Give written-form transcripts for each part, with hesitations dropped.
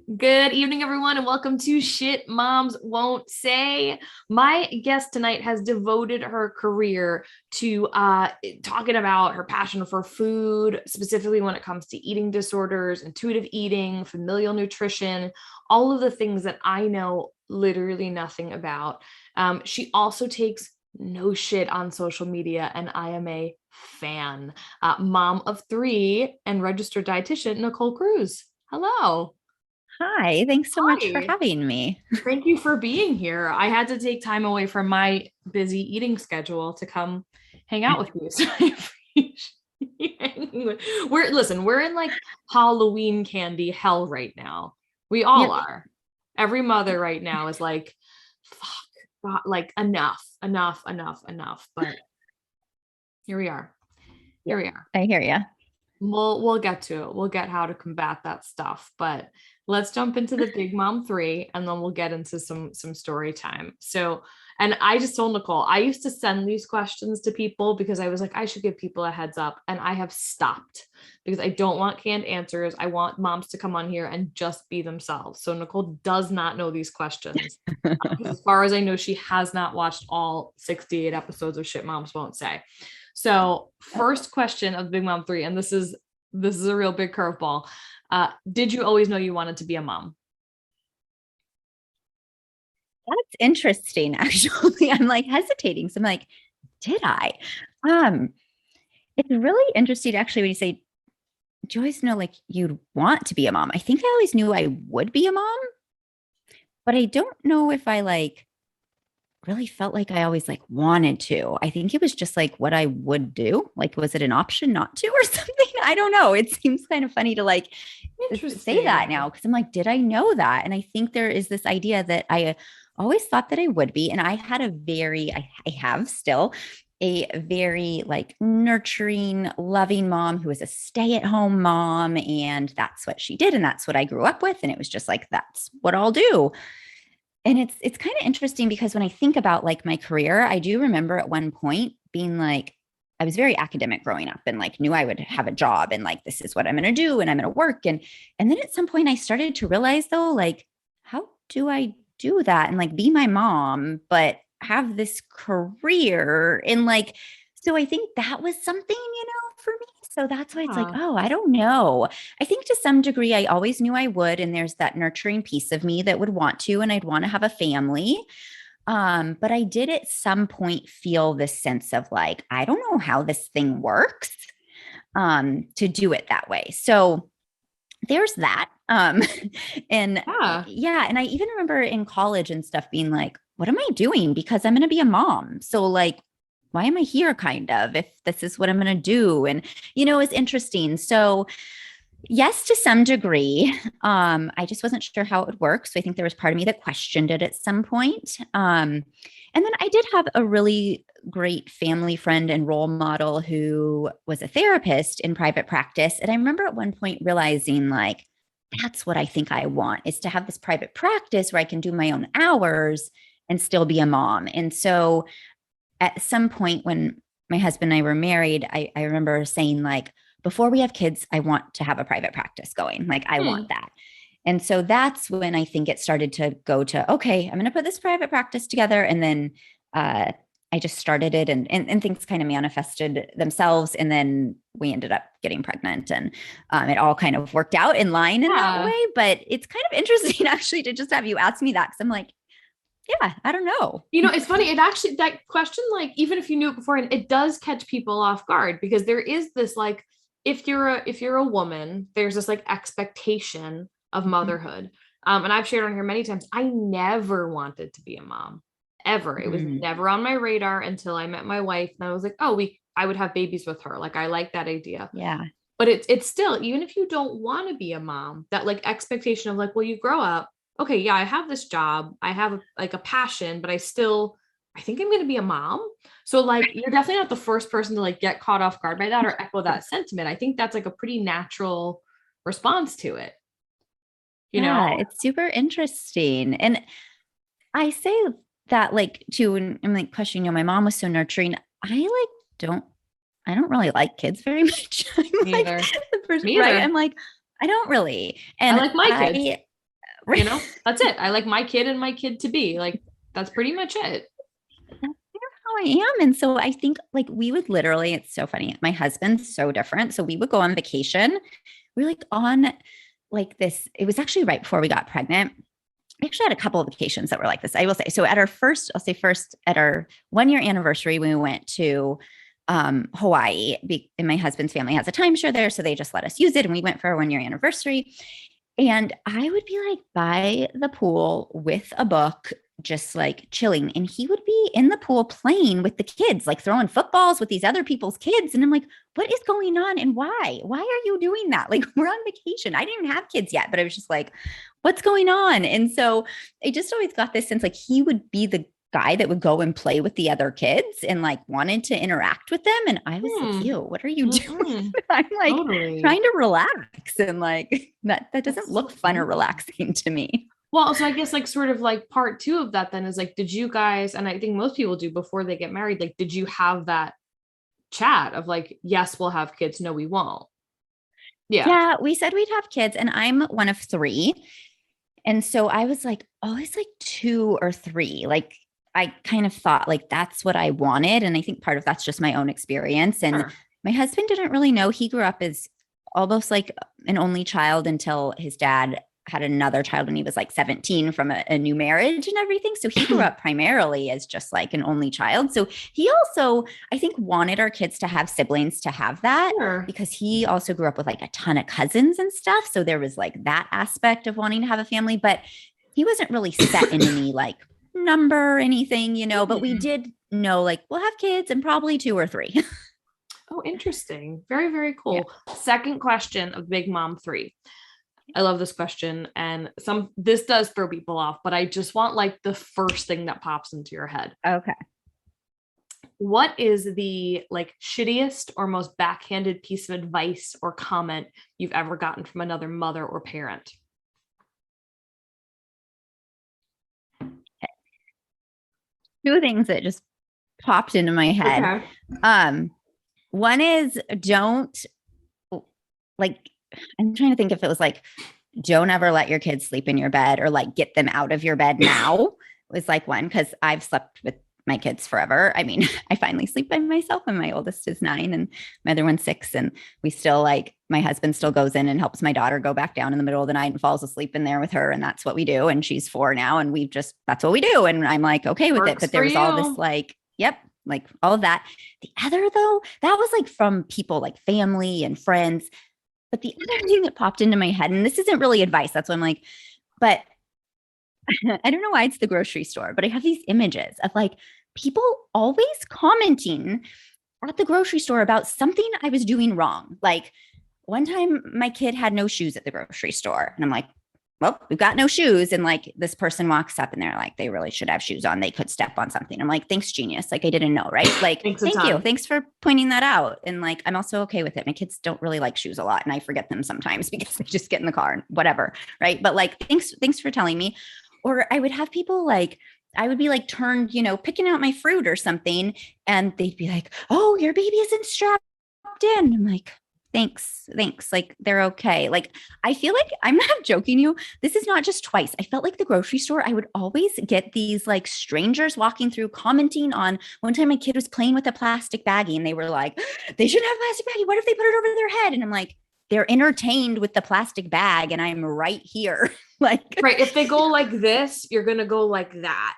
Good evening, everyone, and welcome to Shit Moms Won't Say. My guest tonight has devoted her career to talking about her passion for food, specifically when it comes to eating disorders, intuitive eating, familial nutrition, all of the things that I know literally nothing about. She also takes no shit on social media, and I am a fan. Mom of three and registered dietitian, Nicole Cruz. Hello. Hi, thanks so much for Hi. having me. Thank you for being here. I had to take time away from my busy eating schedule to come hang out with you. So I appreciate you hanging with. We're in like Halloween candy hell right now. We all Yep. are. Every mother right now is like, fuck, God, like enough. But here we are. Here Yep. we are. I hear you. We'll get to it. We'll get how to combat that stuff. But let's jump into the Big Mom 3 and then we'll get into some story time. So, and I just told Nicole, I used to send these questions to people because I was like, I should give people a heads up. And I have stopped because I don't want canned answers. I want moms to come on here and just be themselves. So Nicole does not know these questions. As far as I know, she has not watched all 68 episodes of Shit Moms Won't Say. So first question of Big Mom 3, and this is a real big curveball. Did you always know you wanted to be a mom? That's interesting, actually. I'm like hesitating. So I'm like, did I? Um, it's really interesting actually when you say, do you always know like you'd want to be a mom? I think I always knew I would be a mom, but I don't know if I like really felt like I always like wanted to. I think it was just like what I would do. Like, was it an option not to or something? I don't know. It seems kind of funny to like say that now because I'm like, did I know that? And I think there is this idea that I always thought that I would be. And I had I have still a very like nurturing, loving mom who was a stay at home mom. And that's what she did. And that's what I grew up with. And it was just like, that's what I'll do. And it's kind of interesting because when I think about like my career, I do remember at one point being like, I was very academic growing up and like knew I would have a job and like this is what I'm going to do and I'm going to work and then at some point I started to realize though like how do I do that and like be my mom but have this career and like so I think that was something for me. So that's why it's like, oh, I don't know. I think to some degree, I always knew I would. And there's that nurturing piece of me that would want to, and I'd want to have a family. But I did at some point feel this sense of like, I don't know how this thing works to do it that way. So there's that. And yeah, and I even remember in college and stuff being like, what am I doing? Because I'm going to be a mom. So like, why am I here kind of if this is what I'm going to do? And, it's interesting. So yes, to some degree, I just wasn't sure how it would work. So I think there was part of me that questioned it at some point. And then I did have a really great family friend and role model who was a therapist in private practice. And I remember at one point realizing like, that's what I think I want is to have this private practice where I can do my own hours and still be a mom. And so at some point when my husband and I were married, I remember saying like, before we have kids, I want to have a private practice going. Like I want that. And so that's when I think it started to go to, okay, I'm going to put this private practice together. And then I just started it and things kind of manifested themselves. And then we ended up getting pregnant and it all kind of worked out in line in that way. But it's kind of interesting actually to just have you ask me that. Cause I'm like, yeah, I don't know. It's funny. It actually, that question, like, even if you knew it before, and it does catch people off guard because there is this, like, if you're a woman, there's this like expectation of motherhood. And I've shared on here many times, I never wanted to be a mom ever. It was never on my radar until I met my wife. And I was like, oh, I would have babies with her. Like, I like that idea. Yeah. But it's still, even if you don't want to be a mom, that like expectation of like, well, you grow up, okay, yeah, I have this job, I have like a passion, but I think I'm going to be a mom. So like, you're definitely not the first person to like get caught off guard by that or echo that sentiment. I think that's like a pretty natural response to it. Yeah, it's super interesting. And I say that like too, and I'm like questioning, my mom was so nurturing. I don't really like kids very much. I'm Me like either. the person, Me either. right? I'm like, I don't really. And I like my kids. you know, that's it. I like my kid and my kid to be like, that's pretty much it. That's kind of how I am. And so I think like we would literally, it's so funny. My husband's so different. So we would go on vacation. We were like on like this, it was actually right before we got pregnant. We actually had a couple of vacations that were like this, I will say. So at our first, I'll say first at our 1 year anniversary, when we went to Hawaii, and my husband's family has a timeshare there. So they just let us use it. And we went for our 1 year anniversary. And I would be like by the pool with a book, just like chilling. And he would be in the pool playing with the kids, like throwing footballs with these other people's kids. And I'm like, what is going on? And why? Why are you doing that? Like, we're on vacation. I didn't have kids yet, but I was just like, what's going on? And so I just always got this sense like he would be the guy that would go and play with the other kids and like wanted to interact with them. And I was like, ew, what are you doing? I'm like trying to relax. And like that doesn't look fun or relaxing to me. Well, so I guess like sort of like part 2 of that then is like, did you guys, and I think most people do before they get married, like, did you have that chat of like, yes, we'll have kids. No, we won't. Yeah. We said we'd have kids and I'm one of 3. And so I was like, always like 2 or 3, like, I kind of thought like that's what I wanted. And I think part of that's just my own experience. And my husband didn't really know. He grew up as almost like an only child until his dad had another child when he was like 17 from a new marriage and everything. So he grew up primarily as just like an only child. So he also, I think, wanted our kids to have siblings to have that because he also grew up with like a ton of cousins and stuff. So there was like that aspect of wanting to have a family, but he wasn't really set in any like number or anything, you know, but we did know like we'll have kids and probably 2 or 3. Oh, interesting. Very, very cool. Yeah. Second question of Big Mom 3. I love this question. And this does throw people off, but I just want like the first thing that pops into your head. Okay. What is the like shittiest or most backhanded piece of advice or comment you've ever gotten from another mother or parent? 2 things that just popped into my head. Okay. One is don't like, I'm trying to think if it was like, don't ever let your kids sleep in your bed or like get them out of your bed now was like one, because I've slept with my kids forever. I mean, I finally sleep by myself and my oldest is 9 and my other one's 6. And we still like, my husband still goes in and helps my daughter go back down in the middle of the night and falls asleep in there with her. And that's what we do. And she's 4 now. And that's what we do. And I'm like, okay with it. But there was all this like, yep, like all of that. The other though, that was like from people like family and friends. But the other thing that popped into my head, and this isn't really advice, that's why I'm like, but I don't know why it's the grocery store, but I have these images of like people always commenting at the grocery store about something I was doing wrong. Like one time my kid had no shoes at the grocery store and I'm like, well, we've got no shoes. And like this person walks up and they're like, they really should have shoes on. They could step on something. I'm like, thanks, genius. Like I didn't know. Right. Like, thank you. Thanks for pointing that out. And like, I'm also okay with it. My kids don't really like shoes a lot and I forget them sometimes because they just get in the car and whatever. Right. But like, thanks for telling me. Or I would have people like, I would be like turned, you know, picking out my fruit or something. And they'd be like, oh, your baby isn't strapped in. I'm like, thanks. Like they're okay. Like, I feel like I'm not joking you. This is not just twice. I felt like the grocery store, I would always get these like strangers walking through commenting on one time my kid was playing with a plastic baggie and they were like, they shouldn't have a plastic baggie. What if they put it over their head? And I'm like, they're entertained with the plastic bag and I'm right here. Like, right. If they go like this, you're going to go like that.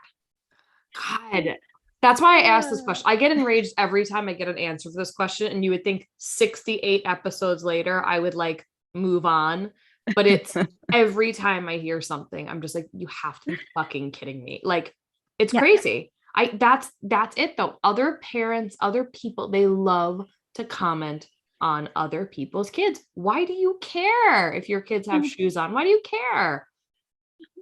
God. That's why I asked this question. I get enraged every time I get an answer for this question. And you would think 68 episodes later, I would like move on. But it's every time I hear something, I'm just like, you have to be fucking kidding me. Like, it's crazy. That's it though. Other parents, other people, they love to comment on other people's kids. Why do you care if your kids have shoes on? Why do you care?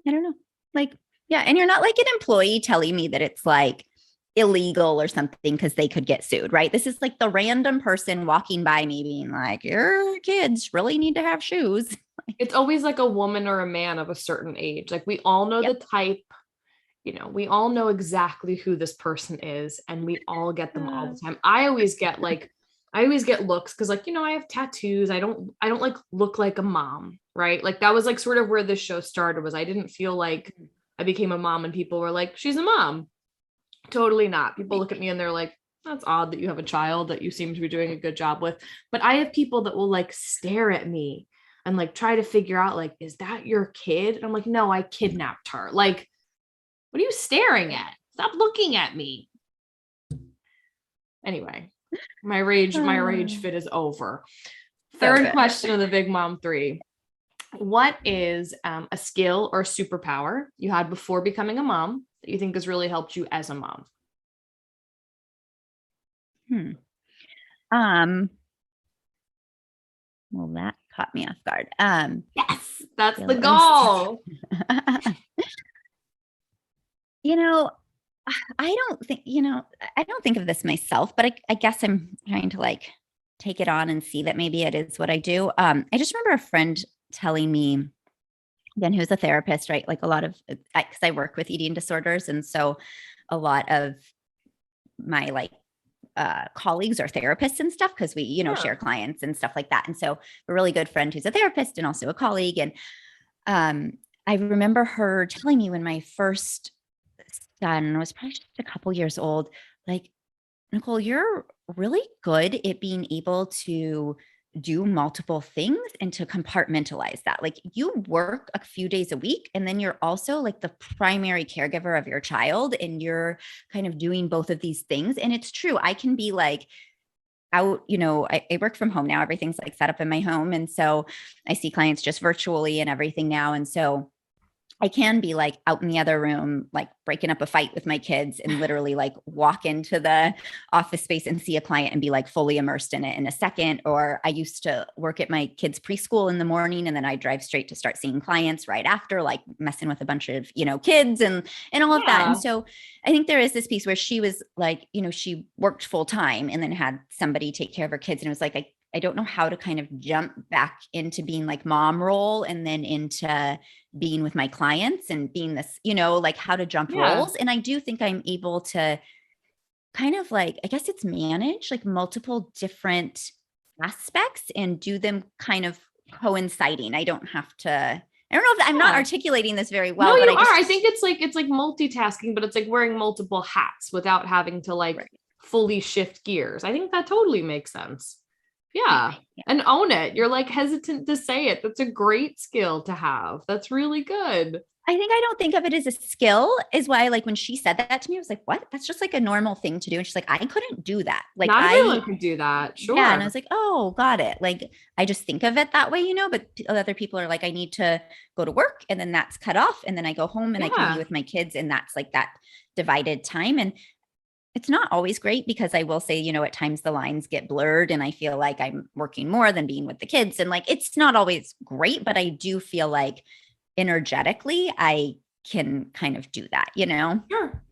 I don't know. Like, yeah. And you're not like an employee telling me that it's like illegal or something because they could get sued, right? This is like the random person walking by me being like, your kids really need to have shoes. It's always like a woman or a man of a certain age. Like we all know the type, you know, we all know exactly who this person is and we all get them all the time. I always get like, I always get looks because like, I have tattoos. I don't like look like a mom, right? Like that was like sort of where this show started, was I didn't feel like I became a mom and people were like, she's a mom. Totally not. People look at me and they're like, that's odd that you have a child that you seem to be doing a good job with. But I have people that will like stare at me and like try to figure out like, is that your kid? And I'm like, no, I kidnapped her. Like, what are you staring at? Stop looking at me. Anyway, my rage fit is over. Third question of the Big Mom 3. What is a skill or superpower you had before becoming a mom that you think has really helped you as a mom? Well, that caught me off guard. Yes, that's the goal. I don't think of this myself, but I guess I'm trying to like take it on and see that maybe it is what I do. I just remember a friend telling me, again, who's a therapist, right? Like a lot of, because I work with eating disorders. And so a lot of my like colleagues are therapists and stuff, because we, share clients and stuff like that. And so a really good friend who's a therapist and also a colleague. And I remember her telling me when my first son was probably just a couple years old, like, Nicole, you're really good at being able to do multiple things and to compartmentalize that. Like you work a few days a week and then you're also like the primary caregiver of your child and you're kind of doing both of these things. And it's true. I can be like out, I work from home now. Everything's like set up in my home. And so I see clients just virtually and everything now. And so I can be like out in the other room, like breaking up a fight with my kids and literally like walk into the office space and see a client and be like fully immersed in it in a second. Or I used to work at my kids' preschool in the morning and then I drive straight to start seeing clients right after, like messing with a bunch of, kids and all of that. And so I think there is this piece where she was like, she worked full time and then had somebody take care of her kids. And it was like, I don't know how to kind of jump back into being like mom role and then into being with my clients and being this, like how to jump roles. And I do think I'm able to kind of like, I guess it's manage like multiple different aspects and do them kind of coinciding. I don't have to, I don't know if I'm not articulating this very well. No, but you are. I think it's like multitasking, but it's like wearing multiple hats without having to like fully shift gears. I think that totally makes sense. Yeah. And own it. You're like hesitant to say it. That's a great skill to have. That's really good. I think I don't think of it as a skill, is why like when she said that to me, I was like, what? That's just like a normal thing to do. And she's like, I couldn't do that. Like not everyone can do that. Sure. Yeah. And I was like, oh, got it. Like I just think of it that way, but other people are like, I need to go to work and then that's cut off. And then I go home and I can be with my kids. And that's like that divided time. And it's not always great because I will say, at times the lines get blurred and I feel like I'm working more than being with the kids. And like, it's not always great, but I do feel like energetically I can kind of do that, Sure.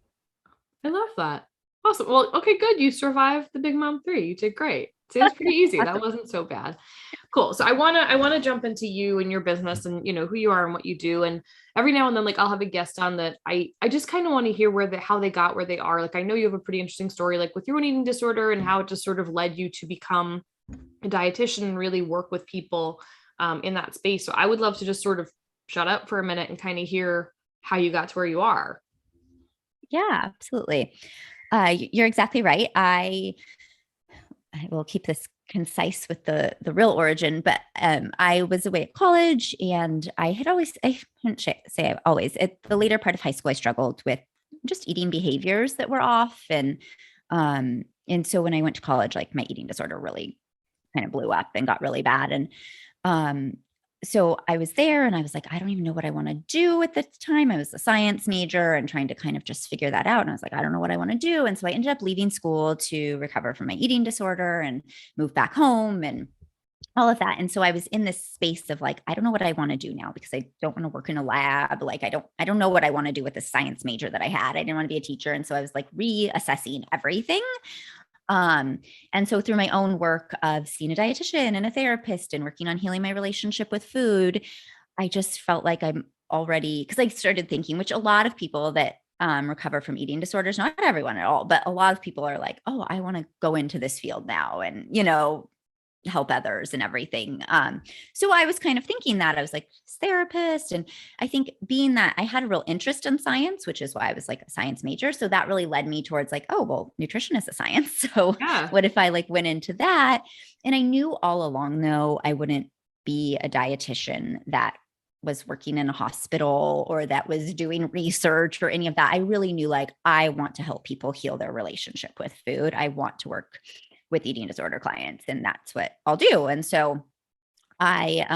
I love that. Awesome. Well, okay, good. You survived the Big Mom 3. You did great. Seems pretty easy. That wasn't so bad. Cool. So I want to jump into you and your business and, who you are and what you do. And every now and then, like I'll have a guest on that I just kind of want to hear how they got where they are. Like, I know you have a pretty interesting story, like with your own eating disorder and how it just sort of led you to become a dietitian and really work with people in that space. So I would love to just sort of shut up for a minute and kind of hear how you got to where you are. Yeah, absolutely. You're exactly right. I will keep this concise with the real origin, but I was away at college and I shouldn't say always, at the later part of high school, I struggled with just eating behaviors that were off. And so when I went to college, like my eating disorder really kind of blew up and got really bad. And so I was there and I was like, I don't even know what I want to do at the time. I was a science major and trying to kind of just figure that out. And I was like, I don't know what I want to do. And so I ended up leaving school to recover from my eating disorder and move back home and all of that. And so I was in this space of like, I don't know what I want to do now because I don't want to work in a lab. Like, I don't know what I want to do with the science major that I had. I didn't want to be a teacher. And so I was like reassessing everything. And so through my own work of seeing a dietitian and a therapist and working on healing my relationship with food, I just felt like I'm already, because I started thinking, which a lot of people that recover from eating disorders. Not everyone at all, but a lot of people are like, oh, I want to go into this field now and, help others and everything. So I was kind of thinking that I was like therapist. And I think being that I had a real interest in science, which is why I was like a science major. So that really led me towards like, oh, well, nutrition is a science. So what if I like went into that? And I knew all along though, I wouldn't be a dietitian that was working in a hospital or that was doing research or any of that. I really knew like, I want to help people heal their relationship with food. I want to work with eating disorder clients, and that's what I'll do. And so I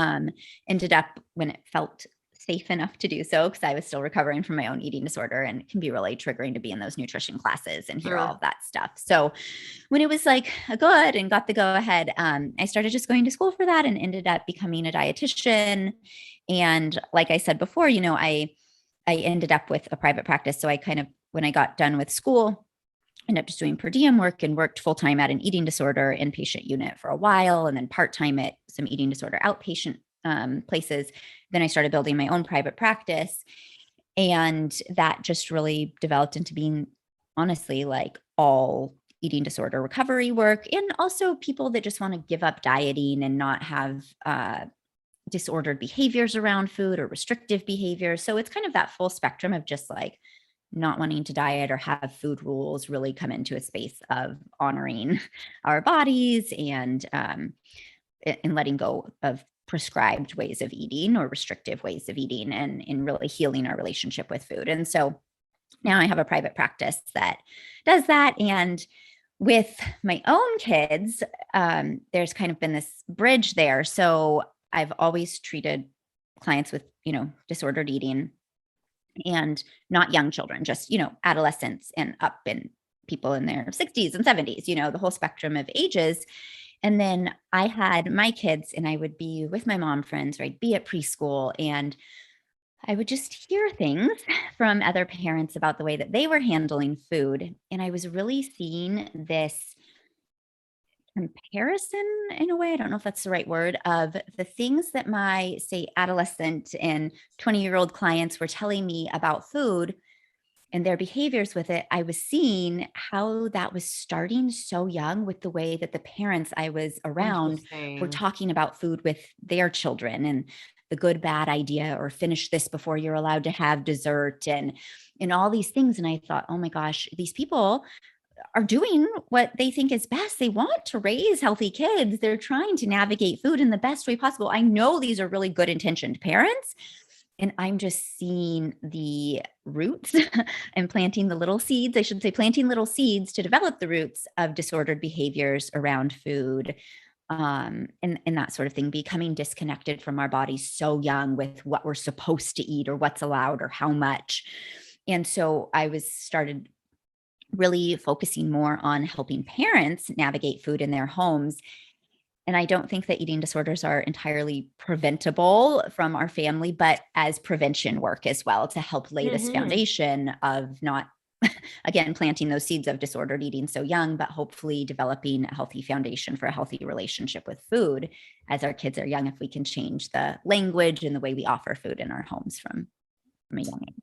ended up, when it felt safe enough to do so, because I was still recovering from my own eating disorder, and it can be really triggering to be in those nutrition classes and hear all of that stuff. So when it was like a good and got the go ahead, I started just going to school for that and ended up becoming a dietitian. And like I said before, I ended up with a private practice. So I kind of, when I got done with school, ended up just doing per diem work and worked full-time at an eating disorder inpatient unit for a while, and then part-time at some eating disorder outpatient places. Then I started building my own private practice, and that just really developed into being honestly like all eating disorder recovery work, and also people that just want to give up dieting and not have disordered behaviors around food or restrictive behaviors. So it's kind of that full spectrum of just like not wanting to diet or have food rules, really come into a space of honoring our bodies and letting go of prescribed ways of eating or restrictive ways of eating, and in really healing our relationship with food. And so now I have a private practice that does that. And with my own kids, there's kind of been this bridge there. So I've always treated clients with, disordered eating, and not young children, just, adolescents and up, and people in their 60s and 70s, the whole spectrum of ages. And then I had my kids, and I would be with my mom friends, or I'd be at preschool, and I would just hear things from other parents about the way that they were handling food. And I was really seeing this comparison in a way, I don't know if that's the right word, of the things that my, say, adolescent and 20-year-old clients were telling me about food and their behaviors with it. I was seeing how that was starting so young with the way that the parents I was around were talking about food with their children, and the good, bad idea, or finish this before you're allowed to have dessert, and all these things. And I thought, oh my gosh, these people are doing what they think is best. They want to raise healthy kids. They're trying to navigate food in the best way possible. I know these are really good intentioned parents, and I'm just seeing the roots and planting the little seeds, I should say, planting little seeds to develop the roots of disordered behaviors around food, and that sort of thing, becoming disconnected from our bodies so young with what we're supposed to eat or what's allowed or how much. And so I started really focusing more on helping parents navigate food in their homes. And I don't think that eating disorders are entirely preventable from our family, but as prevention work as well, to help lay this foundation of not, again, planting those seeds of disordered eating so young, but hopefully developing a healthy foundation for a healthy relationship with food as our kids are young, if we can change the language and the way we offer food in our homes from a young age.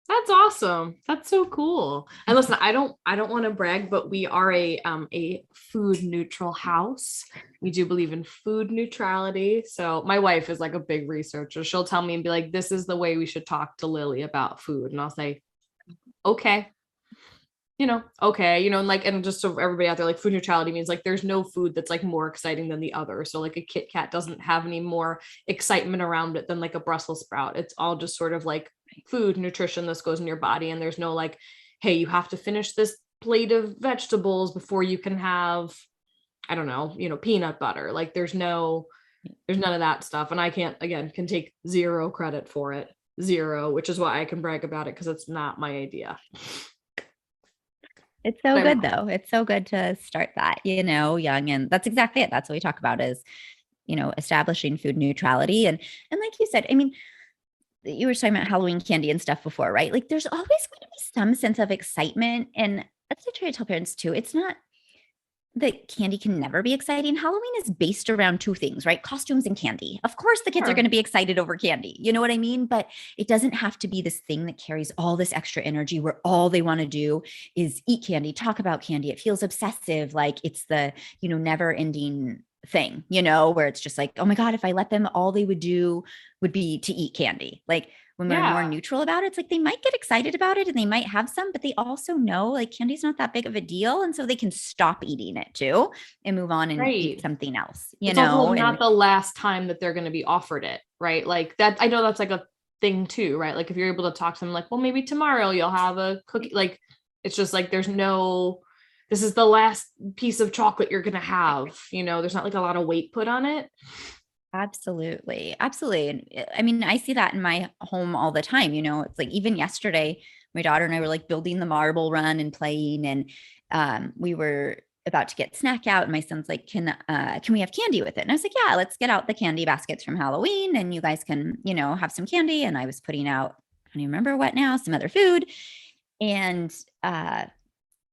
That's awesome. That's so cool. And listen, I don't want to brag, but we are a food neutral house. We do believe in food neutrality. So my wife is like a big researcher. She'll tell me and be like, this is the way we should talk to Lily about food. And I'll say, okay. And just so everybody out there, like food neutrality means like there's no food that's like more exciting than the other. So like a Kit Kat doesn't have any more excitement around it than like a Brussels sprout. It's all just sort of like food nutrition that goes in your body. And there's no like, hey, you have to finish this plate of vegetables before you can have, I don't know, peanut butter. Like there's none of that stuff. And I can take zero credit for it. Zero, which is why I can brag about it, because it's not my idea. It's so good though. It's so good to start that, young. And that's exactly it. That's what we talk about is, establishing food neutrality. And like you said, I mean, you were talking about Halloween candy and stuff before, right? Like there's always going to be some sense of excitement. And that's what I try to tell parents too. It's not that candy can never be exciting. Halloween is based around two things, right? Costumes and candy. Of course, the kids are going to be excited over candy. You know what I mean? But it doesn't have to be this thing that carries all this extra energy where all they want to do is eat candy, talk about candy. It feels obsessive. Like it's the, never ending thing, where it's just like, oh my God, if I let them, all they would do would be to eat candy. Like when we're more neutral about it, it's like they might get excited about it and they might have some, but they also know like candy's not that big of a deal. And so they can stop eating it too and move on and eat something else, it's also not the last time that they're going to be offered it, right? Like that, I know that's like a thing too, right? Like if you're able to talk to them like, well, maybe tomorrow you'll have a cookie. Like, it's just like, this is the last piece of chocolate you're going to have, there's not like a lot of weight put on it. Absolutely. Absolutely. And I mean, I see that in my home all the time. It's like even yesterday, my daughter and I were like building the marble run and playing, and we were about to get snack out. And my son's like, can we have candy with it? And I was like, yeah, let's get out the candy baskets from Halloween and you guys can, have some candy. And I was putting out, I don't even remember what now, some other food. And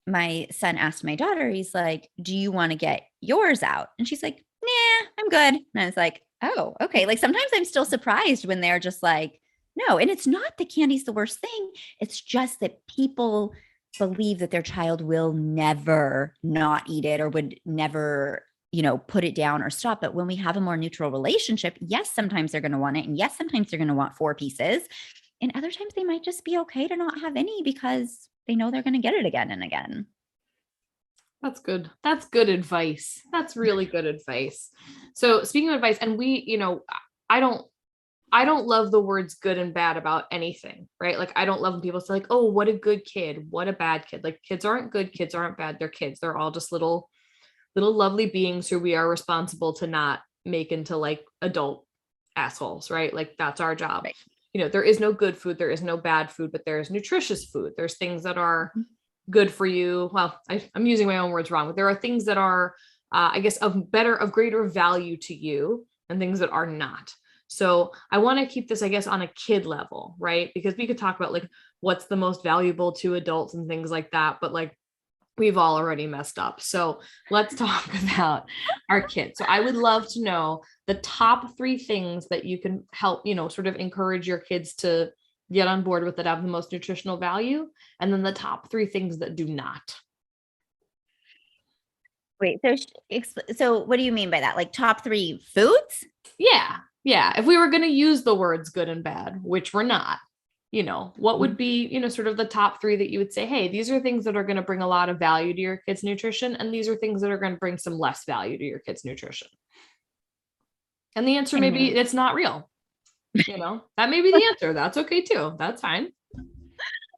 my son asked my daughter, he's like, do you want to get yours out? And she's like, nah, I'm good. And I was like, oh, okay. Like sometimes I'm still surprised when they're just like, no. And it's not that candy's the worst thing. It's just that people believe that their child will never not eat it or would never, put it down or stop. But when we have a more neutral relationship, yes, sometimes they're going to want it. And yes, sometimes they're going to want 4 pieces. And other times they might just be okay to not have any because they know they're going to get it again and again. That's good. That's good advice. That's really good advice. So speaking of advice, and I don't love the words good and bad about anything, right? Like I don't love when people say like, oh, what a good kid, what a bad kid. Like kids aren't good, kids aren't bad. They're kids. They're all just little lovely beings who we are responsible to not make into like adult assholes, right? Like that's our job. Right. There is no good food, there is no bad food, but there is nutritious food. There's things that are good for you. Well, I'm using my own words wrong, but there are things that are, I guess, of greater value to you and things that are not. So I want to keep this, I guess, on a kid level, right? Because we could talk about like what's the most valuable to adults and things like that, but like we've all already messed up. So let's talk about our kids. So I would love to know the top 3 things that you can help, sort of encourage your kids to get on board with that have the most nutritional value, and then the top 3 things that do not. Wait, so what do you mean by that? Like top 3 foods? Yeah. If we were going to use the words good and bad, which we're not, what would be, sort of the top 3 that you would say, hey, these are things that are going to bring a lot of value to your kids' nutrition, and these are things that are going to bring some less value to your kids' nutrition. And the answer may be it's not real. That may be the answer. That's okay too. That's fine.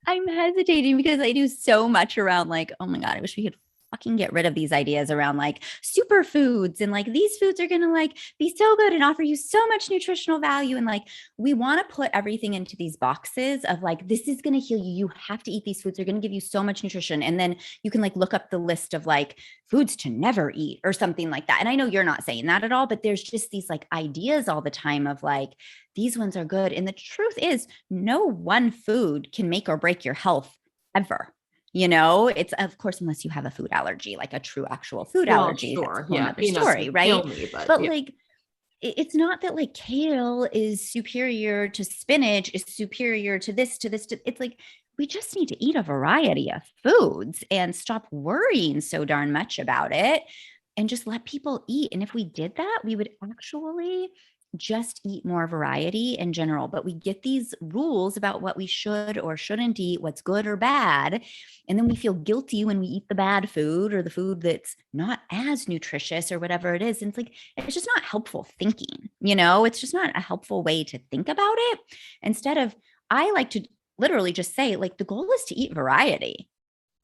I'm hesitating because I do so much around like, oh my God, I wish we could fucking get rid of these ideas around like superfoods and like these foods are going to like be so good and offer you so much nutritional value. And like, we want to put everything into these boxes of like, this is going to heal you. You have to eat these foods. They're going to give you so much nutrition. And then you can like look up the list of like foods to never eat or something like that. And I know you're not saying that at all, but there's just these like ideas all the time of like, these ones are good. And the truth is no one food can make or break your health ever. It's of course, unless you have a food allergy, like a true actual food allergy. Sure. That's a whole other story, right? But like, it's not that like kale is superior to spinach, is superior to this, it's like, we just need to eat a variety of foods and stop worrying so darn much about it and just let people eat. And if we did that, we would actually just eat more variety in general. But we get these rules about what we should or shouldn't eat, what's good or bad. And then we feel guilty when we eat the bad food or the food that's not as nutritious or whatever it is. And it's like, it's just not helpful thinking, it's just not a helpful way to think about it. Instead of, I like to literally just say like, the goal is to eat variety.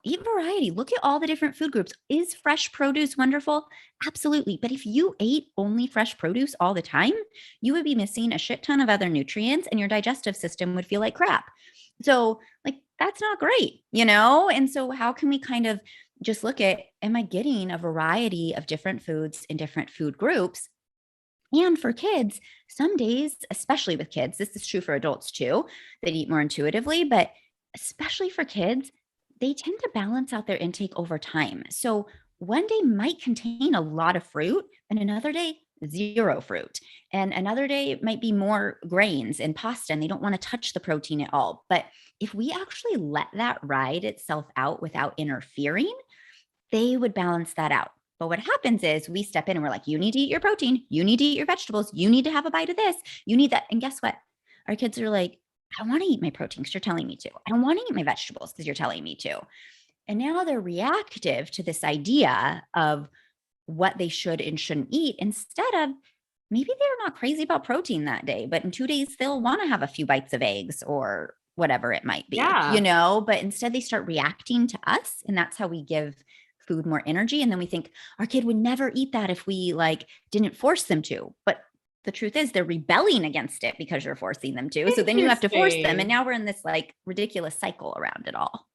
Eat variety. Look at all the different food groups. Is fresh produce wonderful? Absolutely. But if you ate only fresh produce all the time, you would be missing a shit ton of other nutrients and your digestive system would feel like crap. So like, that's not great, And so how can we kind of just look at, am I getting a variety of different foods in different food groups? And for kids, some days, especially with kids, this is true for adults too, that eat more intuitively, but especially for kids, they tend to balance out their intake over time. So one day might contain a lot of fruit and another day, zero fruit. And another day it might be more grains and pasta and they don't want to touch the protein at all. But if we actually let that ride itself out without interfering, they would balance that out. But what happens is we step in and we're like, you need to eat your protein. You need to eat your vegetables. You need to have a bite of this. You need that. And guess what? Our kids are like, I want to eat my protein because you're telling me to. I don't want to eat my vegetables because you're telling me to. And now they're reactive to this idea of what they should and shouldn't eat instead of maybe they're not crazy about protein that day, but in 2 days they'll want to have a few bites of eggs or whatever it might be, but instead they start reacting to us. And that's how we give food more energy. And then we think our kid would never eat that if we like didn't force them to. But the truth is they're rebelling against it because you're forcing them to. So then you have to force them. And now we're in this like ridiculous cycle around it all.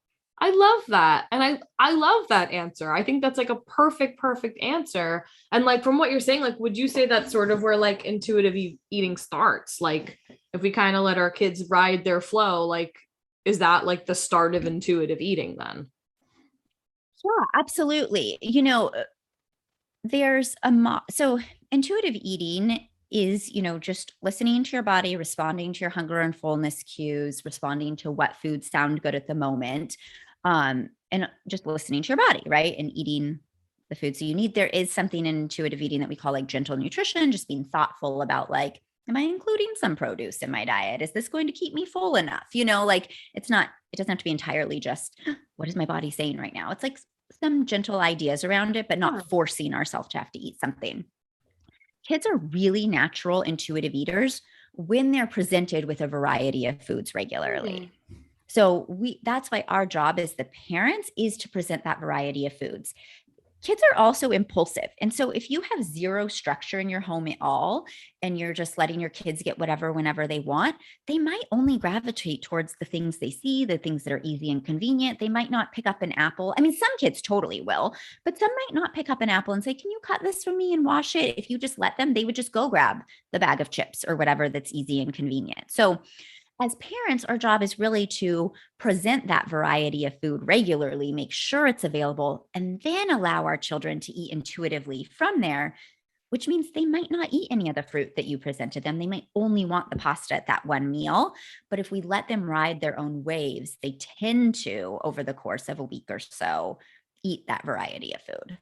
I love that. And I love that answer. I think that's like a perfect answer. And like, from what you're saying, like, would you say that's sort of where like intuitive eating starts? Like if we kind of let our kids ride their flow, like, is that like the start of intuitive eating then? Yeah, absolutely. There's so intuitive eating is, just listening to your body, responding to your hunger and fullness cues, responding to what foods sound good at the moment. And just listening to your body, right? And eating the foods that you need. There is something in intuitive eating that we call like gentle nutrition, just being thoughtful about like, am I including some produce in my diet? Is this going to keep me full enough? Like it doesn't have to be entirely just what is my body saying right now? It's like some gentle ideas around it, but not forcing ourselves to have to eat something. Kids are really natural intuitive eaters when they're presented with a variety of foods regularly. So that's why our job as the parents is to present that variety of foods. Kids are also impulsive. And so if you have zero structure in your home at all, and you're just letting your kids get whatever, whenever they want, they might only gravitate towards the things they see, the things that are easy and convenient. They might not pick up an apple. I mean, some kids totally will, but some might not pick up an apple and say, can you cut this for me and wash it? If you just let them, they would just go grab the bag of chips or whatever that's easy and convenient. So as parents, our job is really to present that variety of food regularly, make sure it's available, and then allow our children to eat intuitively from there, which means they might not eat any of the fruit that you presented them. They might only want the pasta at that one meal. But if we let them ride their own waves, they tend to, over the course of a week or so, eat that variety of food.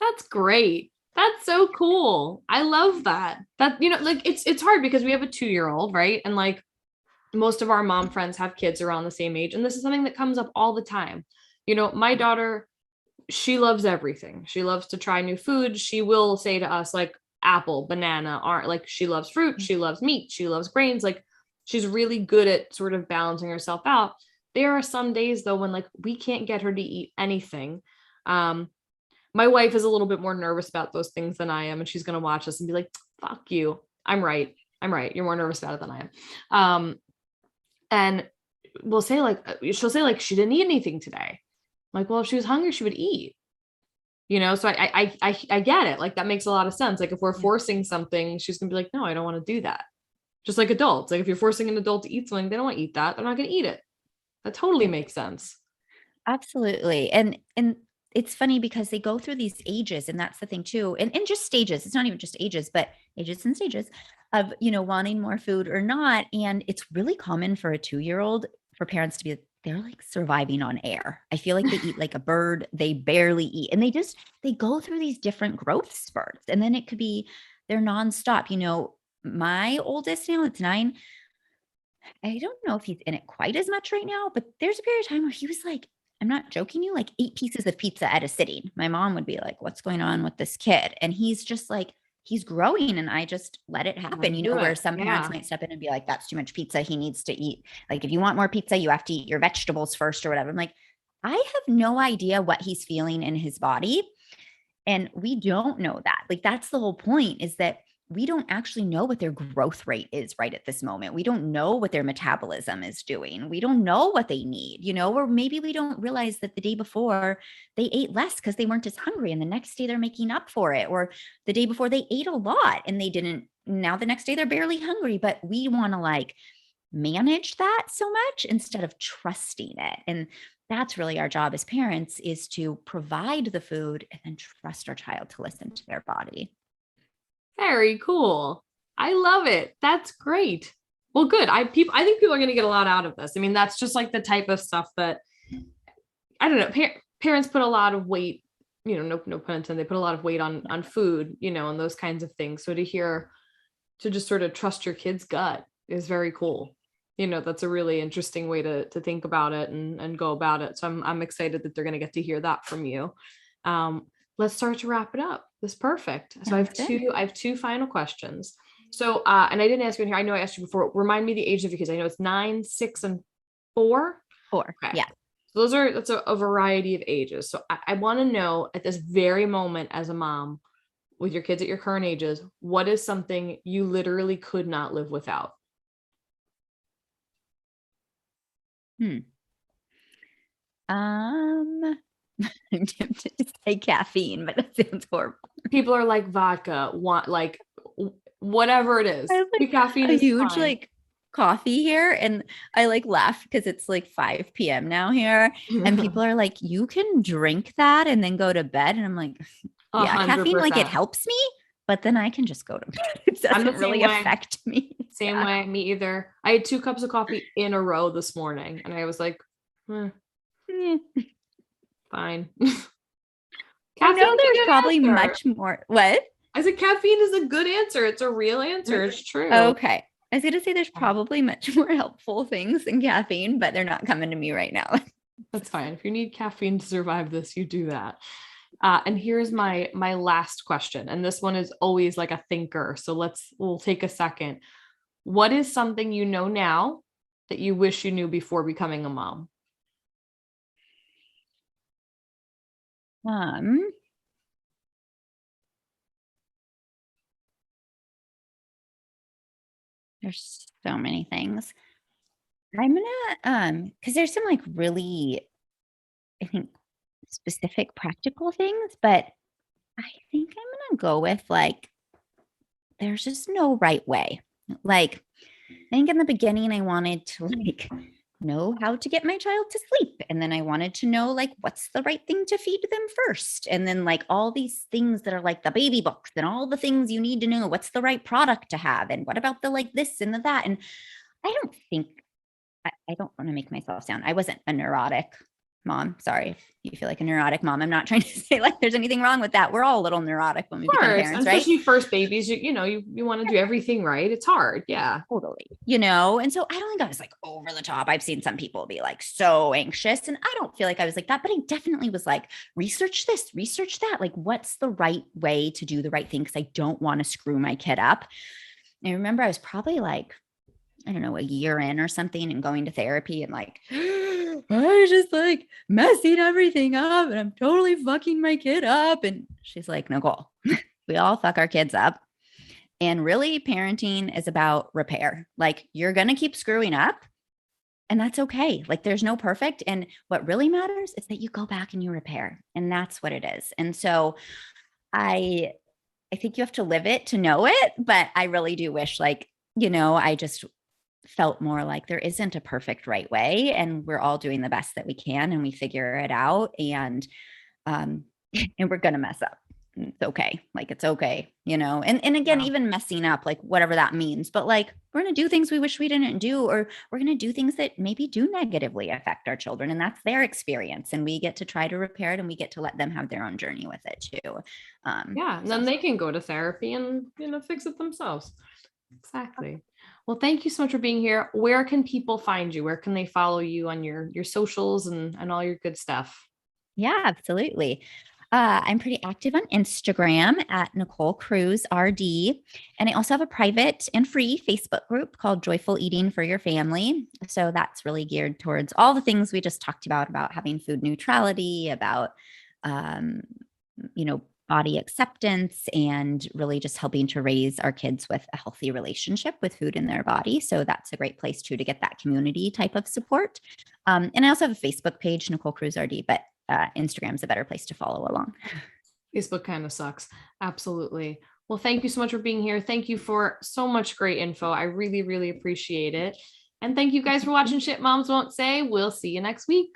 That's great. That's so cool. I love that. That, like it's hard because we have a 2-year-old, right? And like, most of our mom friends have kids around the same age. And this is something that comes up all the time. My daughter, she loves everything. She loves to try new foods. She will say to us like apple, banana, like she loves fruit. She loves meat. She loves grains. Like she's really good at sort of balancing herself out. There are some days though, when like we can't get her to eat anything. My wife is a little bit more nervous about those things than I am. And she's going to watch us and be like, fuck you. I'm right. You're more nervous about it than I am. And she'll say like, she didn't eat anything today. I'm like, well, if she was hungry, she would eat, so I get it. Like that makes a lot of sense. Like if we're forcing something, she's gonna be like, no, I don't want to do that. Just like adults. Like if you're forcing an adult to eat something, they don't want to eat that. They're not going to eat it. That totally makes sense. Absolutely. And it's funny because they go through these ages, and that's the thing too. And just stages. It's not even just ages, but ages and stages of, wanting more food or not. And it's really common for a 2-year-old for parents to be, they're like surviving on air. I feel like they eat like a bird. They barely eat. And they go through these different growth spurts. And then it could be they're nonstop. My oldest now, it's 9. I don't know if he's in it quite as much right now, but there's a period of time where he was like, I'm not joking you, like 8 pieces of pizza at a sitting. My mom would be like, what's going on with this kid? And he's just like, he's growing, and I just let it happen, where some parents might step in and be like, that's too much pizza. He needs to eat. Like, if you want more pizza, you have to eat your vegetables first or whatever. I'm like, I have no idea what he's feeling in his body. And we don't know that. Like, that's the whole point, is that we don't actually know what their growth rate is right at this moment. We don't know what their metabolism is doing. We don't know what they need, or maybe we don't realize that the day before they ate less because they weren't as hungry, and the next day they're making up for it. Or the day before they ate a lot and they didn't. Now the next day they're barely hungry, but we want to like manage that so much instead of trusting it. And that's really our job as parents, is to provide the food and then trust our child to listen to their body. Very cool. I love it. That's great. Well, good. I think people are going to get a lot out of this. I mean, that's just like the type of stuff that, I don't know, parents put a lot of weight, no pun intended, they put a lot of weight on food, and those kinds of things. So to just sort of trust your kid's gut is very cool. That's a really interesting way to think about it and go about it. So I'm excited that they're going to get to hear that from you. Let's start to wrap it up. That's perfect. So I have two final questions. So, and I didn't ask you in here. I know I asked you before. Remind me the age of your kids. I know it's 9, 6, and 4. 4. Okay. Yeah. So that's a variety of ages. So I want to know at this very moment as a mom with your kids at your current ages, what is something you literally could not live without? I'm tempted to say caffeine, but that sounds horrible. People are like vodka, like whatever it is. Caffeine is huge fine. Like coffee here, and I like laugh because it's like 5 p.m. now here, and people are like, you can drink that and then go to bed, and I'm like, yeah, 100%. Caffeine, like, it helps me, but then I can just go to bed. It doesn't really affect me. Same way, me either. I had 2 cups of coffee in a row this morning, and I was like, fine. I know there's probably much more. What? I said caffeine is a good answer. It's a real answer. It's true. Okay. I was going to say there's probably much more helpful things than caffeine, but they're not coming to me right now. That's fine. If you need caffeine to survive this, you do that. And here's my last question. And this one is always like a thinker. So we'll take a second. What is something you know now that you wish you knew before becoming a mom? There's so many things. I'm gonna because there's some like really, I think, specific practical things, but I think I'm gonna go with like there's just no right way. Like, I think in the beginning I wanted to like know how to get my child to sleep, and then I wanted to know like what's the right thing to feed them first, and then like all these things that are like the baby books and all the things you need to know, what's the right product to have, and what about the like this and the that. And I don't think I don't want to make myself sound, I wasn't a neurotic mom. Sorry if you feel like a neurotic mom. I'm not trying to say like there's anything wrong with that. We're all a little neurotic when we become parents, right? Especially first babies, you want to do everything right. It's hard. Yeah, totally. And so I don't think I was like over the top. I've seen some people be like so anxious, and I don't feel like I was like that, but I definitely was like, research this, research that. Like, what's the right way to do the right thing? Because I don't want to screw my kid up. And I remember I was probably like, I don't know, a year in or something, and going to therapy, and like, I just like messing everything up, and I'm totally fucking my kid up. And she's like, Nicole, we all fuck our kids up. And really, parenting is about repair. Like, you're going to keep screwing up, and that's okay. Like, there's no perfect. And what really matters is that you go back and you repair. And that's what it is. And so I think you have to live it to know it. But I really do wish, like, I just felt more like there isn't a perfect right way, and we're all doing the best that we can, and we figure it out, and we're going to mess up. It's okay. Like, it's okay, and again, even messing up, like whatever that means, but like, we're going to do things we wish we didn't do, or we're going to do things that maybe do negatively affect our children, and that's their experience, and we get to try to repair it, and we get to let them have their own journey with it too. And then they can go to therapy and, fix it themselves. Exactly. Well, thank you so much for being here. Where can people find you? Where can they follow you on your socials and all your good stuff? Yeah, absolutely. I'm pretty active on Instagram at Nicole Cruz RD. And I also have a private and free Facebook group called Joyful Eating for Your Family. So that's really geared towards all the things we just talked about having food neutrality, about, body acceptance, and really just helping to raise our kids with a healthy relationship with food in their body. So that's a great place too, to get that community type of support. And I also have a Facebook page, Nicole Cruz RD, but Instagram's a better place to follow along. Facebook kind of sucks. Absolutely. Well, thank you so much for being here. Thank you for so much great info. I really, really appreciate it. And thank you guys for watching Shit Moms Won't Say. We'll see you next week.